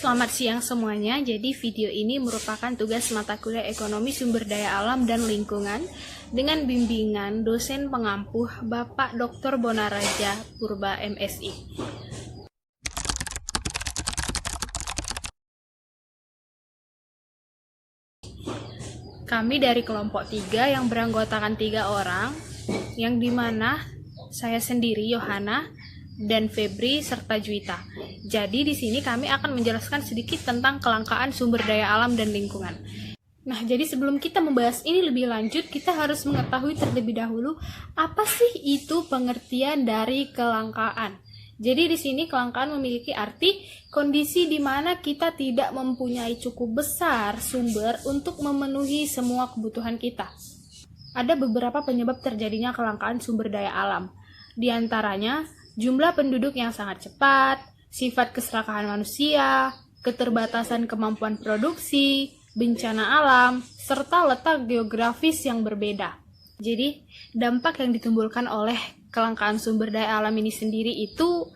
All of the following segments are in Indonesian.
Selamat siang semuanya. Jadi video ini merupakan tugas mata kuliah Ekonomi Sumber Daya Alam dan Lingkungan dengan bimbingan dosen pengampuh Bapak Dr. Bonaraja Purba MSI. Kami dari kelompok 3 yang beranggotakan 3 orang, yang dimana saya sendiri Yohana dan Febri serta Juwita. Jadi di sini kami akan menjelaskan sedikit tentang kelangkaan sumber daya alam dan lingkungan. Nah, jadi sebelum kita membahas ini lebih lanjut, kita harus mengetahui terlebih dahulu apa sih itu pengertian dari kelangkaan. Jadi di sini kelangkaan memiliki arti kondisi di mana kita tidak mempunyai cukup besar sumber untuk memenuhi semua kebutuhan kita. Ada beberapa penyebab terjadinya kelangkaan sumber daya alam. Di antaranya, jumlah penduduk yang sangat cepat, sifat keserakahan manusia, keterbatasan kemampuan produksi, bencana alam, serta letak geografis yang berbeda. Jadi, dampak yang ditimbulkan oleh kelangkaan sumber daya alam ini sendiri itu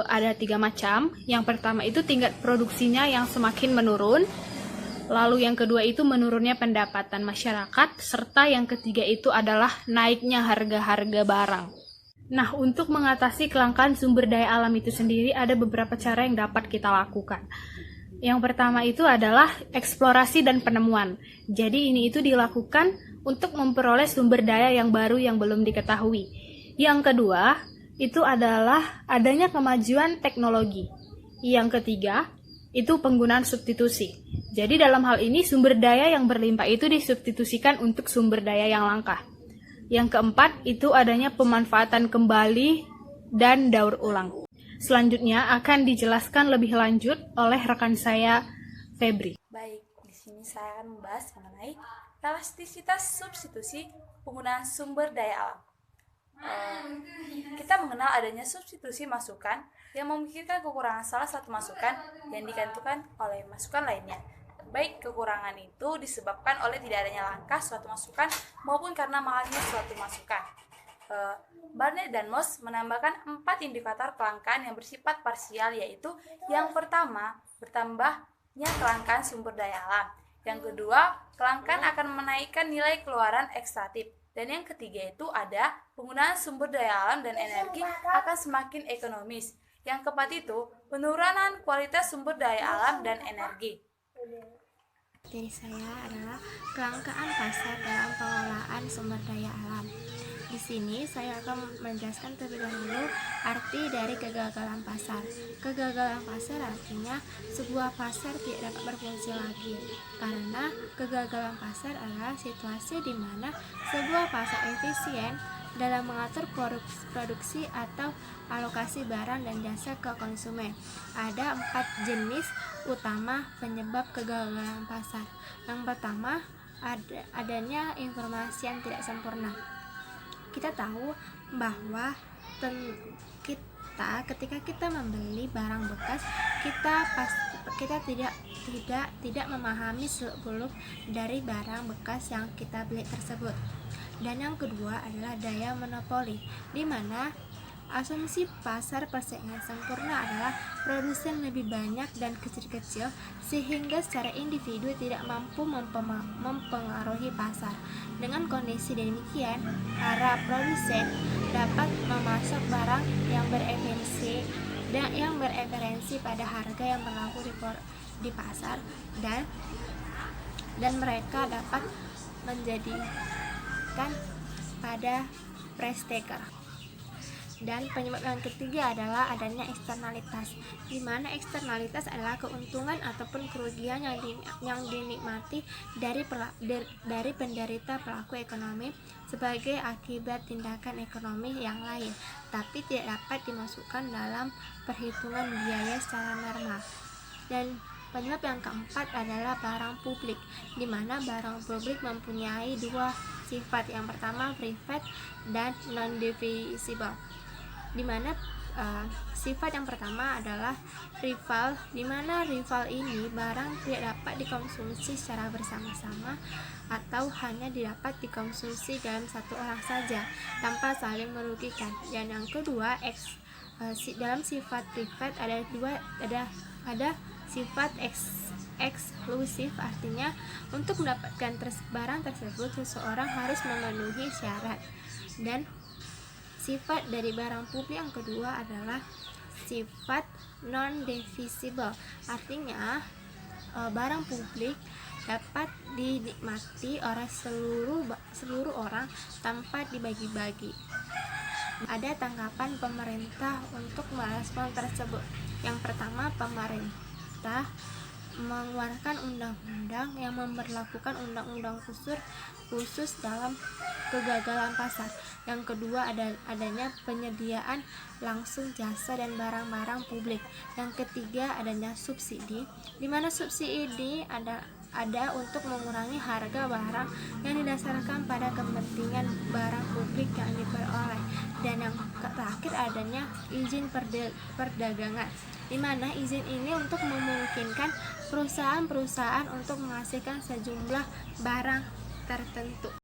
ada 3 macam. Yang pertama itu tingkat produksinya yang semakin menurun. Lalu yang kedua itu menurunnya pendapatan masyarakat. Serta yang ketiga itu adalah naiknya harga-harga barang. Nah, untuk mengatasi kelangkaan sumber daya alam itu sendiri ada beberapa cara yang dapat kita lakukan. Yang pertama itu adalah eksplorasi dan penemuan. Jadi ini itu dilakukan untuk memperoleh sumber daya yang baru yang belum diketahui. Yang kedua itu adalah adanya kemajuan teknologi. Yang ketiga itu penggunaan substitusi. Jadi dalam hal ini sumber daya yang berlimpah itu disubstitusikan untuk sumber daya yang langka. Yang keempat itu adanya pemanfaatan kembali dan daur ulang. Selanjutnya akan dijelaskan lebih lanjut oleh rekan saya, Febri. Baik, di sini saya akan membahas mengenai elastisitas substitusi penggunaan sumber daya alam. Kita mengenal adanya substitusi masukan yang memikirkan kekurangan salah satu masukan yang digantikan oleh masukan lainnya. Baik kekurangan itu disebabkan oleh tidak adanya langkah suatu masukan maupun karena mahalnya suatu masukan. Barnett dan Moss menambahkan 4 indikator kelangkaan yang bersifat parsial, yaitu yang pertama, bertambahnya kelangkaan sumber daya alam. Yang kedua, kelangkaan akan menaikkan nilai keluaran ekstraktif. Dan yang ketiga itu ada penggunaan sumber daya alam dan energi akan semakin ekonomis. Yang keempat itu penurunan kualitas sumber daya alam dan energi. Dari saya adalah kelangkaan pasar dalam pengelolaan sumber daya alam. Di sini saya akan menjelaskan terlebih dahulu arti dari kegagalan pasar. Kegagalan pasar artinya sebuah pasar tidak dapat berfungsi lagi. Karena kegagalan pasar adalah situasi di mana sebuah pasar efisien dalam mengatur produksi atau alokasi barang dan jasa ke konsumen. Ada 4 jenis utama penyebab kegagalan pasar. Yang pertama, adanya informasi yang tidak sempurna. Kita tahu bahwa ketika kita membeli barang bekas, kita tidak memahami seluk-beluk dari barang bekas yang kita beli tersebut. Dan yang kedua adalah daya monopoli, di mana asumsi pasar persaingan sempurna adalah produsen lebih banyak dan kecil-kecil sehingga secara individu tidak mampu mempengaruhi pasar. Dengan kondisi demikian, para produsen dapat memasok barang yang bereferensi pada harga yang berlaku di pasar dan mereka dapat menjadikan pada price taker. Dan penyebab yang ketiga adalah adanya eksternalitas, di mana eksternalitas adalah keuntungan ataupun kerugian yang dinikmati dari penderita pelaku ekonomi sebagai akibat tindakan ekonomi yang lain, tapi tidak dapat dimasukkan dalam perhitungan biaya secara normal. Dan penyebab yang keempat adalah barang publik, di mana barang publik mempunyai 2 sifat. Yang pertama private dan non-divisible, di mana sifat yang pertama adalah rival, di mana rival ini barang tidak dapat dikonsumsi secara bersama-sama atau hanya dapat dikonsumsi dalam satu orang saja tanpa saling merugikan. Dan yang kedua, dalam sifat private ada Sifat eksklusif artinya untuk mendapatkan barang tersebut seseorang harus memenuhi syarat. Dan sifat dari barang publik yang kedua adalah sifat non-divisible, artinya barang publik dapat dinikmati oleh seluruh orang tanpa dibagi-bagi. Ada tanggapan pemerintah untuk merespon tersebut. Yang pertama, pemerintah mengeluarkan undang-undang yang memberlakukan undang-undang khusus dalam kegagalan pasar. Yang kedua, adanya penyediaan langsung jasa dan barang-barang publik. Yang ketiga, adanya subsidi, di mana subsidi ada untuk mengurangi harga barang yang didasarkan pada kepentingan barang publik yang diperoleh. Dan yang terakhir, adanya izin perdagangan, di mana izin ini untuk memungkinkan perusahaan-perusahaan untuk menghasilkan sejumlah barang tertentu.